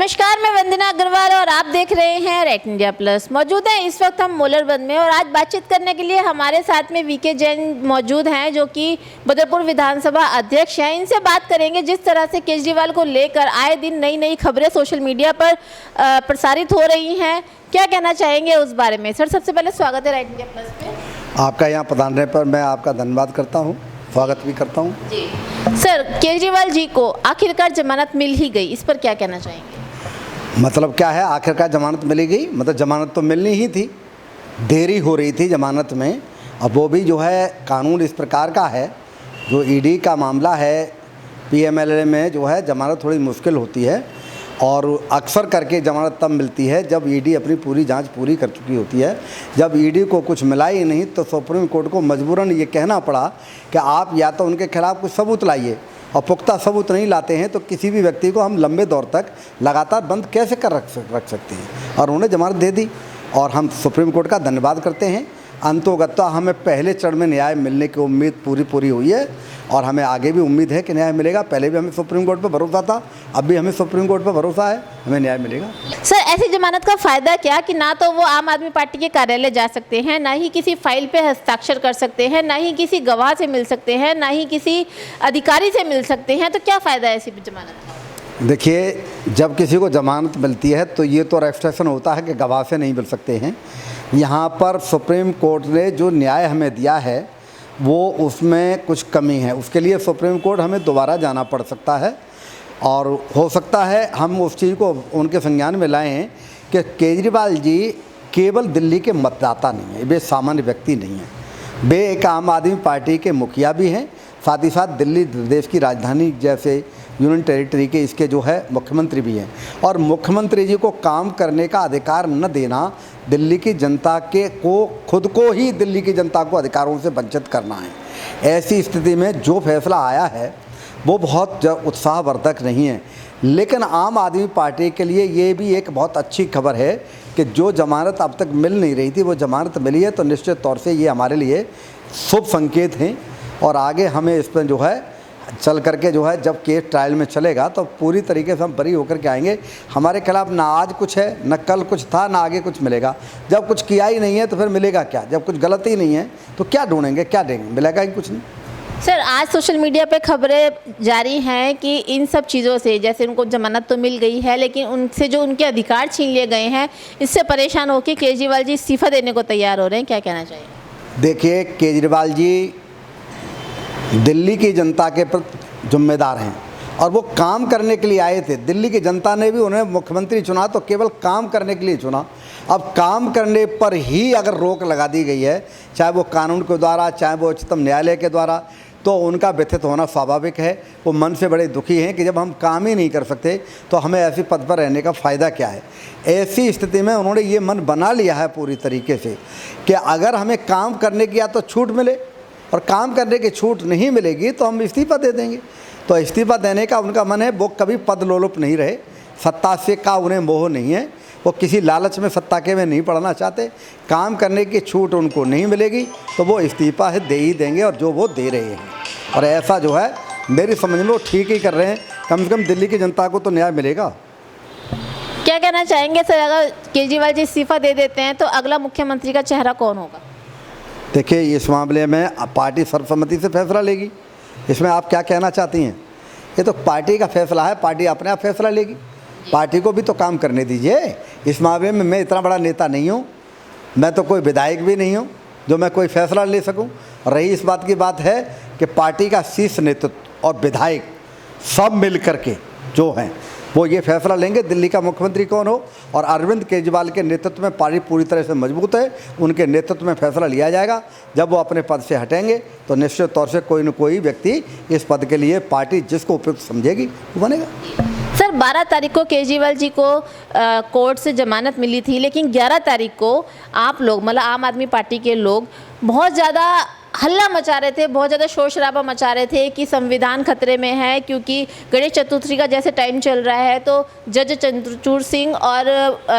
नमस्कार, मैं वंदना अग्रवाल और आप देख रहे हैं रेट इंडिया प्लस। मौजूद हैं इस वक्त हम मोलरबंद में और आज बातचीत करने के लिए हमारे साथ में वीके जैन मौजूद हैं जो कि बदरपुर विधानसभा अध्यक्ष हैं। इनसे बात करेंगे जिस तरह से केजरीवाल को लेकर आए दिन नई नई खबरें सोशल मीडिया पर प्रसारित हो रही हैं, क्या कहना चाहेंगे उस बारे में। सर, सबसे पहले स्वागत है रेट इंडिया प्लस पे। आपका यहाँ पधारने पर मैं आपका धन्यवाद करता हूँ, स्वागत भी करता हूँ जी। सर, केजरीवाल जी को आखिरकार जमानत मिल ही गई, इस पर क्या कहना चाहेंगे। मतलब क्या है, आखिरकार जमानत मिली गई, मतलब जमानत तो मिलनी ही थी, देरी हो रही थी जमानत में। अब वो भी जो है कानून इस प्रकार का है, जो ईडी का मामला है पीएमएलए में जो है जमानत थोड़ी मुश्किल होती है और अक्सर करके जमानत तब मिलती है जब ईडी अपनी पूरी जांच पूरी कर चुकी होती है। जब ईडी को कुछ मिला ही नहीं तो सुप्रीम कोर्ट को मजबूरन ये कहना पड़ा कि आप या तो उनके खिलाफ कुछ सबूत लाइए, और पुख्ता सबूत नहीं लाते हैं तो किसी भी व्यक्ति को हम लंबे दौर तक लगातार बंद कैसे कर रख सकते हैं। और उन्होंने जमानत दे दी और हम सुप्रीम कोर्ट का धन्यवाद करते हैं। अंतोगत्वा हमें पहले चरण में न्याय मिलने की उम्मीद पूरी हुई है और हमें आगे भी उम्मीद है कि न्याय मिलेगा। पहले भी हमें सुप्रीम कोर्ट पर भरोसा था, अब भी हमें सुप्रीम कोर्ट पर भरोसा है, हमें न्याय मिलेगा। सर, ऐसी जमानत का फायदा क्या कि ना तो वो आम आदमी पार्टी के कार्यालय जा सकते हैं, ना ही किसी फाइल पे हस्ताक्षर कर सकते हैं, ना ही किसी गवाह से मिल सकते हैं, ना ही किसी अधिकारी से मिल सकते हैं, तो क्या फ़ायदा है ऐसी जमानत का। देखिए, जब किसी को जमानत मिलती है तो ये तो रेस्ट्रिक्शन होता है कि गवाह से नहीं मिल सकते हैं। यहाँ पर सुप्रीम कोर्ट ने जो न्याय हमें दिया है वो उसमें कुछ कमी है, उसके लिए सुप्रीम कोर्ट हमें दोबारा जाना पड़ सकता है और हो सकता है हम उस चीज़ को उनके संज्ञान में लाएं कि केजरीवाल जी केवल दिल्ली के मतदाता नहीं हैं, वे सामान्य व्यक्ति नहीं हैं, वे एक आम आदमी पार्टी के मुखिया भी हैं, साथ ही साथ दिल्ली देश की राजधानी जैसे यूनियन टेरिटरी के इसके जो है मुख्यमंत्री भी हैं। और मुख्यमंत्री जी को काम करने का अधिकार न देना दिल्ली की जनता के को खुद को ही दिल्ली की जनता को अधिकारों से वंचित करना है। ऐसी स्थिति में जो फैसला आया है वो बहुत उत्साहवर्धक नहीं है, लेकिन आम आदमी पार्टी के लिए ये भी एक बहुत अच्छी खबर है कि जो जमानत अब तक मिल नहीं रही थी वो जमानत मिली है। तो निश्चित तौर से ये हमारे लिए शुभ संकेत हैं और आगे हमें इस पर जो है चल करके जो है जब केस ट्रायल में चलेगा तो पूरी तरीके से हम बरी होकर के आएंगे। हमारे खिलाफ ना आज कुछ है, न कल कुछ था, ना आगे कुछ मिलेगा। जब कुछ किया ही नहीं है तो फिर मिलेगा क्या, जब कुछ गलत ही नहीं है तो क्या ढूंढेंगे, क्या देंगे, मिलेगा ही कुछ नहीं। सर, आज सोशल मीडिया पे खबरें जारी हैं कि इन सब चीज़ों से, जैसे उनको जमानत तो मिल गई है लेकिन उनसे जो उनके अधिकार छीन लिए गए हैं, इससे परेशान होकर केजरीवाल जी इस्तीफा देने को तैयार हो रहे हैं, क्या कहना चाहिए। देखिए, केजरीवाल जी दिल्ली की जनता के प्रति जिम्मेदार हैं और वो काम करने के लिए आए थे। दिल्ली की जनता ने भी उन्हें मुख्यमंत्री चुना तो केवल काम करने के लिए चुना। अब काम करने पर ही अगर रोक लगा दी गई है, चाहे वो कानून के द्वारा, चाहे वो उच्चतम न्यायालय के द्वारा, तो उनका व्यथित होना स्वाभाविक है। वो मन से बड़े दुखी हैं कि जब हम काम ही नहीं कर सकते तो हमें ऐसी पद पर रहने का फ़ायदा क्या है। ऐसी स्थिति में उन्होंने ये मन बना लिया है पूरी तरीके से कि अगर हमें काम करने की या तो छूट मिले और काम करने की छूट नहीं मिलेगी तो हम इस्तीफा दे देंगे। तो इस्तीफा देने का उनका मन है। वो कभी पद लोलुप नहीं रहे, सत्ता से का उन्हें मोह नहीं है, वो किसी लालच में सत्ता के में नहीं पड़ना चाहते। काम करने की छूट उनको नहीं मिलेगी तो वो इस्तीफा है दे ही देंगे और जो वो दे रहे हैं। और ऐसा जो है मेरी समझ में वो ठीक ही कर रहे हैं। कम से कम दिल्ली की जनता को तो न्याय मिलेगा। क्या कहना चाहेंगे सर, अगर केजरीवाल जी इस्तीफा दे देते हैं तो अगला मुख्यमंत्री का चेहरा कौन होगा। देखिए, इस मामले में पार्टी सर्वसम्मति से फैसला लेगी। इसमें आप क्या कहना चाहती हैं, ये तो पार्टी का फैसला है, पार्टी अपने आप फैसला लेगी। पार्टी को भी तो काम करने दीजिए। इस मामले में मैं इतना बड़ा नेता नहीं हूँ, मैं तो कोई विधायक भी नहीं हूँ जो मैं कोई फैसला ले सकूँ। रही इस बात की बात है कि पार्टी का शीर्ष नेतृत्व और विधायक सब मिल करके जो हैं वो ये फैसला लेंगे दिल्ली का मुख्यमंत्री कौन हो। और अरविंद केजरीवाल के नेतृत्व में पार्टी पूरी तरह से मजबूत है, उनके नेतृत्व में फैसला लिया जाएगा। जब वो अपने पद से हटेंगे तो निश्चित तौर से कोई न कोई व्यक्ति इस पद के लिए पार्टी जिसको उपयुक्त समझेगी वो बनेगा। सर, 12 तारीख को केजरीवाल जी को कोर्ट से जमानत मिली थी, लेकिन 11 तारीख को आप लोग, मतलब आम आदमी पार्टी के लोग, बहुत ज़्यादा हल्ला मचा रहे थे, बहुत ज़्यादा शोर शराबा मचा रहे थे कि संविधान खतरे में है, क्योंकि गणेश चतुर्थी का जैसे टाइम चल रहा है तो जज चंद्रचूड़ सिंह और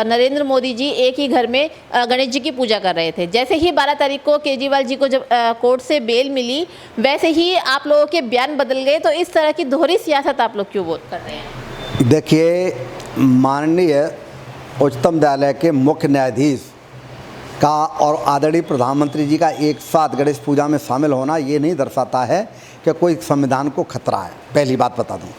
नरेंद्र मोदी जी एक ही घर में गणेश जी की पूजा कर रहे थे। जैसे ही 12 तारीख को केजरीवाल जी को जब कोर्ट से बेल मिली, वैसे ही आप लोगों के बयान बदल गए। तो इस तरह की दोहरी सियासत आप लोग क्यों वोट कर रहे हैं। देखिए, माननीय उच्चतम न्यायालय के मुख्य न्यायाधीश का और आदरणीय प्रधानमंत्री जी का एक साथ गणेश पूजा में शामिल होना ये नहीं दर्शाता है कि कोई संविधान को खतरा है। पहली बात बता दूं,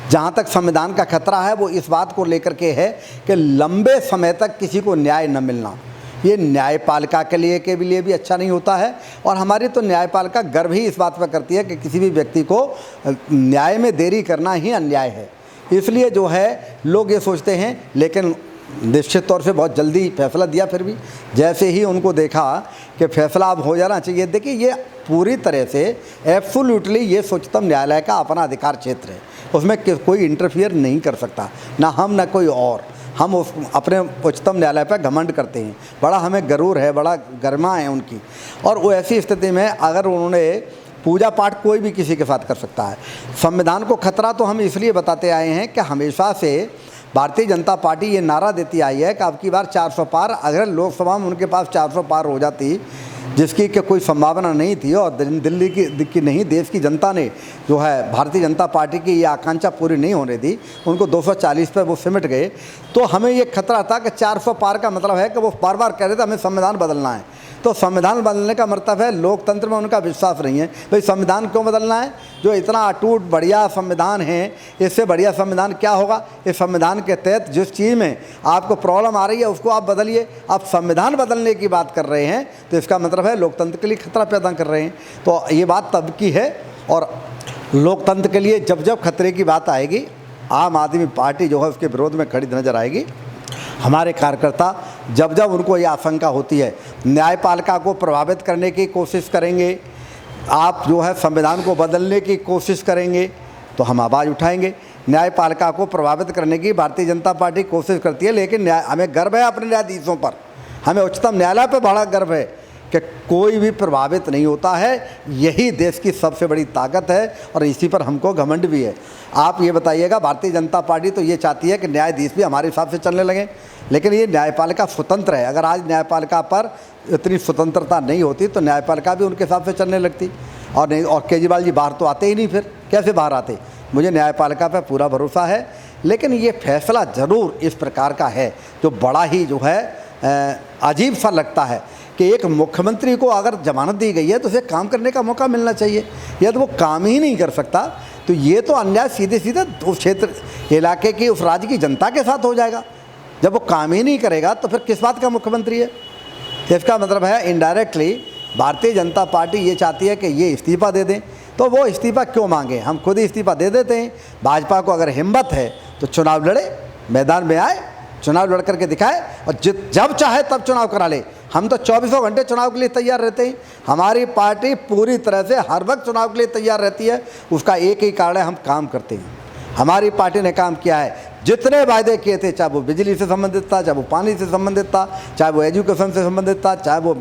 जहाँ तक संविधान का खतरा है वो इस बात को लेकर के है कि लंबे समय तक किसी को न्याय न मिलना, ये न्यायपालिका के लिए भी अच्छा नहीं होता है। और हमारी तो न्यायपालिका गर्व ही इस बात पर करती है कि किसी भी व्यक्ति को न्याय में देरी करना ही अन्याय है। इसलिए जो है लोग ये सोचते हैं, लेकिन निश्चित तौर से बहुत जल्दी फैसला दिया। फिर भी जैसे ही उनको देखा कि फैसला अब हो जाना चाहिए, देखिए ये पूरी तरह से एब्सोल्युटली ये उच्चतम न्यायालय का अपना अधिकार क्षेत्र है, उसमें कोई इंटरफियर नहीं कर सकता, ना हम ना कोई और। हम उस अपने उच्चतम न्यायालय पर घमंड करते हैं, बड़ा हमें गरूर है, बड़ा गरिमा है उनकी। और वो ऐसी स्थिति में अगर उन्होंने पूजा पाठ कोई भी किसी के साथ कर सकता है। संविधान को खतरा तो हम इसलिए बताते आए हैं कि हमेशा से भारतीय जनता पार्टी ये नारा देती आई है कि अब की बार 400 पार, अगर लोकसभा में उनके पास 400 पार हो जाती, जिसकी कि कोई संभावना नहीं थी और दिल्ली की नहीं देश की जनता ने जो है भारतीय जनता पार्टी की ये आकांक्षा पूरी नहीं होने दी, उनको 240 पर वो सिमट गए, तो हमें ये खतरा था कि 400 पार का मतलब है कि वो बार बार कह रहे थे हमें संविधान बदलना है। तो संविधान बदलने का मतलब है लोकतंत्र में उनका विश्वास नहीं है। भाई संविधान क्यों बदलना है? जो इतना अटूट बढ़िया संविधान है, इससे बढ़िया संविधान क्या होगा? इस संविधान के तहत जिस चीज़ में आपको प्रॉब्लम आ रही है उसको आप बदलिए। आप संविधान बदलने की बात कर रहे हैं तो इसका मतलब है लोकतंत्र के लिए खतरा पैदा कर रहे हैं। तो ये बात तब की है, और लोकतंत्र के लिए जब जब खतरे की बात आएगी, आम आदमी पार्टी जो है उसके विरोध में खड़ी नजर आएगी। हमारे कार्यकर्ता जब जब उनको ये आशंका होती है न्यायपालिका को प्रभावित करने की कोशिश करेंगे, आप जो है संविधान को बदलने की कोशिश करेंगे, तो हम आवाज़ उठाएंगे। न्यायपालिका को प्रभावित करने की भारतीय जनता पार्टी कोशिश करती है, लेकिन हमें गर्व है अपने न्यायाधीशों पर, हमें उच्चतम न्यायालय पर बड़ा गर्व है कि कोई भी प्रभावित नहीं होता है। यही देश की सबसे बड़ी ताकत है और इसी पर हमको घमंड भी है। आप ये बताइएगा, भारतीय जनता पार्टी तो ये चाहती है कि न्यायाधीश भी हमारे हिसाब से चलने लगे, लेकिन ये न्यायपालिका स्वतंत्र है। अगर आज न्यायपालिका पर इतनी स्वतंत्रता नहीं होती तो न्यायपालिका भी उनके हिसाब से चलने लगती। और नहीं, और केजरीवाल जी बाहर तो आते ही नहीं, फिर कैसे बाहर आते? मुझे न्यायपालिका पर पूरा भरोसा है, लेकिन ये फैसला ज़रूर इस प्रकार का है जो बड़ा ही जो है अजीब सा लगता है कि एक मुख्यमंत्री को अगर जमानत दी गई है तो उसे काम करने का मौका मिलना चाहिए। यदि वो काम ही नहीं कर सकता तो ये तो अन्याय सीधे सीधे उस क्षेत्र इलाके की, उस राज्य की जनता के साथ हो जाएगा। जब वो काम ही नहीं करेगा तो फिर किस बात का मुख्यमंत्री है? इसका मतलब है इनडायरेक्टली भारतीय जनता पार्टी ये चाहती है कि ये इस्तीफ़ा दे दें। तो वो इस्तीफ़ा क्यों मांगे? हम खुद ही इस्तीफ़ा दे देते हैं। भाजपा को अगर हिम्मत है तो चुनाव लड़े, मैदान में आए, चुनाव लड़ करके दिखाए और जब चाहे तब चुनाव करा ले। हम तो 24 घंटे चुनाव के लिए तैयार रहते हैं। हमारी पार्टी पूरी तरह से हर वक्त चुनाव के लिए तैयार रहती है। उसका एक ही कारण है, हम काम करते हैं। हमारी पार्टी ने काम किया है, जितने वायदे किए थे, चाहे वो बिजली से संबंधित था, चाहे वो पानी से संबंधित था, चाहे वो एजुकेशन से संबंधित था, चाहे वो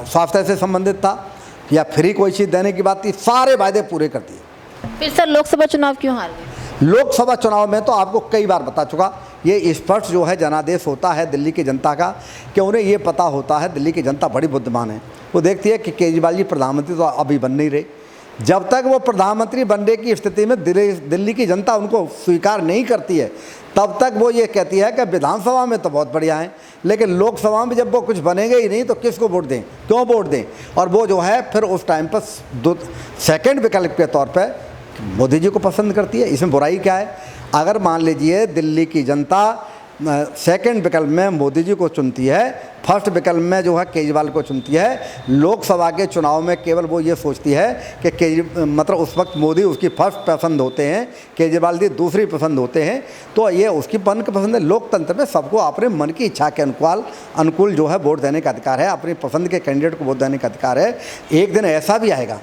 स्वास्थ्य से संबंधित था, या फ्री कोई चीज़ देने की बात थी, सारे वायदे पूरे करती है। फिर सर लोकसभा चुनाव क्यों हार गए? लोकसभा चुनाव में तो आपको कई बार बता चुका, ये स्पष्ट जो है जनादेश होता है दिल्ली की जनता का कि उन्हें ये पता होता है, दिल्ली की जनता बड़ी बुद्धिमान है। वो देखती है कि केजरीवाल जी प्रधानमंत्री तो अभी बन नहीं रहे। जब तक वो प्रधानमंत्री बनने की स्थिति में दिल्ली की जनता उनको स्वीकार नहीं करती है, तब तक वो ये कहती है कि विधानसभा में तो बहुत बढ़िया है, लेकिन लोकसभा में जब वो कुछ बनेंगे ही नहीं तो किसको वोट दें, क्यों वोट दें? और वो जो है फिर उस टाइम पर सेकेंड विकल्प के तौर पर मोदी जी को पसंद करती है। इसमें बुराई क्या है? अगर मान लीजिए दिल्ली की जनता सेकंड विकल्प में मोदी जी को चुनती है, फर्स्ट विकल्प में जो है केजरीवाल को चुनती है, लोकसभा के चुनाव में केवल वो ये सोचती है कि मतलब उस वक्त मोदी उसकी फर्स्ट पसंद होते हैं, केजरीवाल जी दूसरी पसंद होते हैं, तो ये उसकी मन की पसंद है। लोकतंत्र में सबको अपने मन की इच्छा के अनुकूल जो है वोट देने का अधिकार है, अपनी पसंद के कैंडिडेट को वोट देने का अधिकार है। एक दिन ऐसा भी आएगा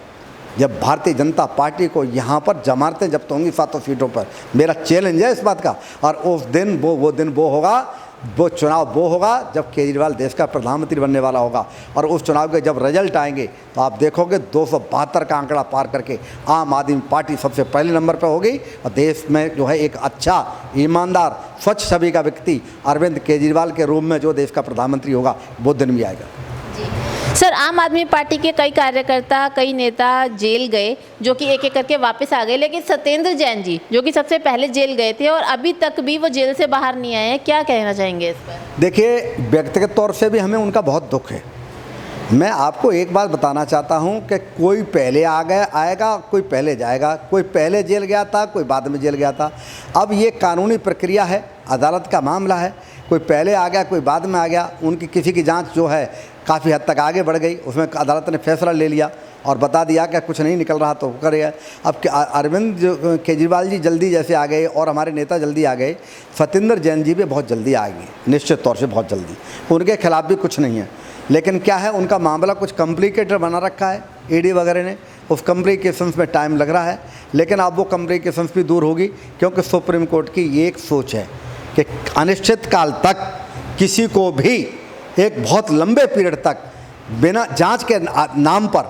जब भारतीय जनता पार्टी को यहाँ पर जमानतें जब्त होंगी 7 सीटों पर। मेरा चैलेंज है इस बात का। और उस दिन वो दिन होगा, वो चुनाव वो होगा जब केजरीवाल देश का प्रधानमंत्री बनने वाला होगा। और उस चुनाव के जब रिजल्ट आएंगे तो आप देखोगे 272 का आंकड़ा पार करके आम आदमी पार्टी सबसे पहले नंबर पर होगी और देश में जो है एक अच्छा, ईमानदार, स्वच्छ छवि का व्यक्ति अरविंद केजरीवाल के रूप में जो देश का प्रधानमंत्री होगा, वो दिन भी आएगा। जी सर, आम आदमी पार्टी के कई कार्यकर्ता, कई नेता जेल गए, जो कि एक एक करके वापस आ गए, लेकिन सत्येंद्र जैन जी जो कि सबसे पहले जेल गए थे और अभी तक भी वो जेल से बाहर नहीं आए हैं, क्या कहना चाहेंगे इस पर? देखिए, व्यक्तिगत तौर से भी हमें उनका बहुत दुख है। मैं आपको एक बात बताना चाहता हूं कि कोई पहले आएगा, कोई पहले जाएगा, कोई पहले जेल गया था, कोई बाद में जेल गया था। अब ये कानूनी प्रक्रिया है, अदालत का मामला है, कोई पहले आ गया, कोई बाद में आ गया। उनकी किसी की जांच जो है काफ़ी हद तक आगे बढ़ गई, उसमें अदालत ने फैसला ले लिया और बता दिया कि कुछ नहीं निकल रहा तो करेगा। अब अरविंद केजरीवाल जी जल्दी जैसे आ गए और हमारे नेता जल्दी आ गए, सत्येंद्र जैन जी भी बहुत जल्दी आ गए, निश्चित तौर से बहुत जल्दी। उनके खिलाफ भी कुछ नहीं है, लेकिन क्या है, उनका मामला कुछ कॉम्प्लिकेटेड बना रखा है ईडी वगैरह ने। उस कॉम्प्लिकेशंस में टाइम लग रहा है, लेकिन अब वो कॉम्प्लिकेशंस भी दूर होगी, क्योंकि सुप्रीम कोर्ट की एक सोच है कि अनिश्चित काल तक किसी को भी एक बहुत लंबे पीरियड तक बिना जांच के नाम पर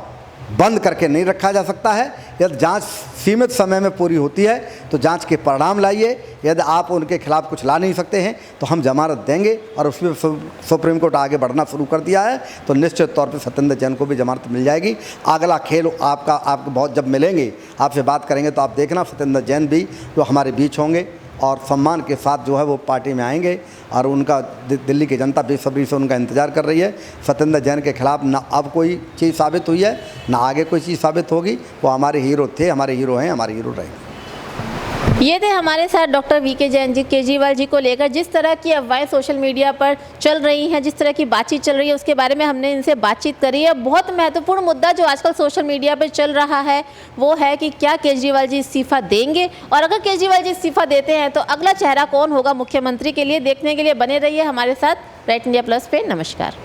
बंद करके नहीं रखा जा सकता है। यदि जांच सीमित समय में पूरी होती है तो जांच के परिणाम लाइए। यदि आप उनके खिलाफ कुछ ला नहीं सकते हैं तो हम जमानत देंगे, और उसमें सुप्रीम कोर्ट आगे बढ़ना शुरू कर दिया है, तो निश्चित तौर पर सत्येंद्र जैन को भी जमानत मिल जाएगी। अगला खेल आपको बहुत जब मिलेंगे, आपसे बात करेंगे, तो आप देखना सत्येंद्र जैन भी जो हमारे बीच होंगे और सम्मान के साथ जो है वो पार्टी में आएंगे, और उनका दिल्ली की जनता बेसब्री से उनका इंतज़ार कर रही है। सत्येंद्र जैन के खिलाफ ना अब कोई चीज़ साबित हुई है, ना आगे कोई चीज़ साबित होगी। वो हमारे हीरो थे, हमारे हीरो हैं, हमारे हीरो रहेंगे। ये थे हमारे साथ डॉक्टर वीके जैन जी। केजरीवाल जी को लेकर जिस तरह की अफवाहें सोशल मीडिया पर चल रही हैं, जिस तरह की बातचीत चल रही है, उसके बारे में हमने इनसे बातचीत करी है। बहुत महत्वपूर्ण मुद्दा जो आजकल सोशल मीडिया पर चल रहा है वो है कि क्या केजरीवाल जी इस्तीफा देंगे, और अगर केजरीवाल जी इस्तीफा देते हैं तो अगला चेहरा कौन होगा मुख्यमंत्री के लिए। देखने के लिए बने रहिए हमारे साथ राइट इंडिया प्लस पे। नमस्कार।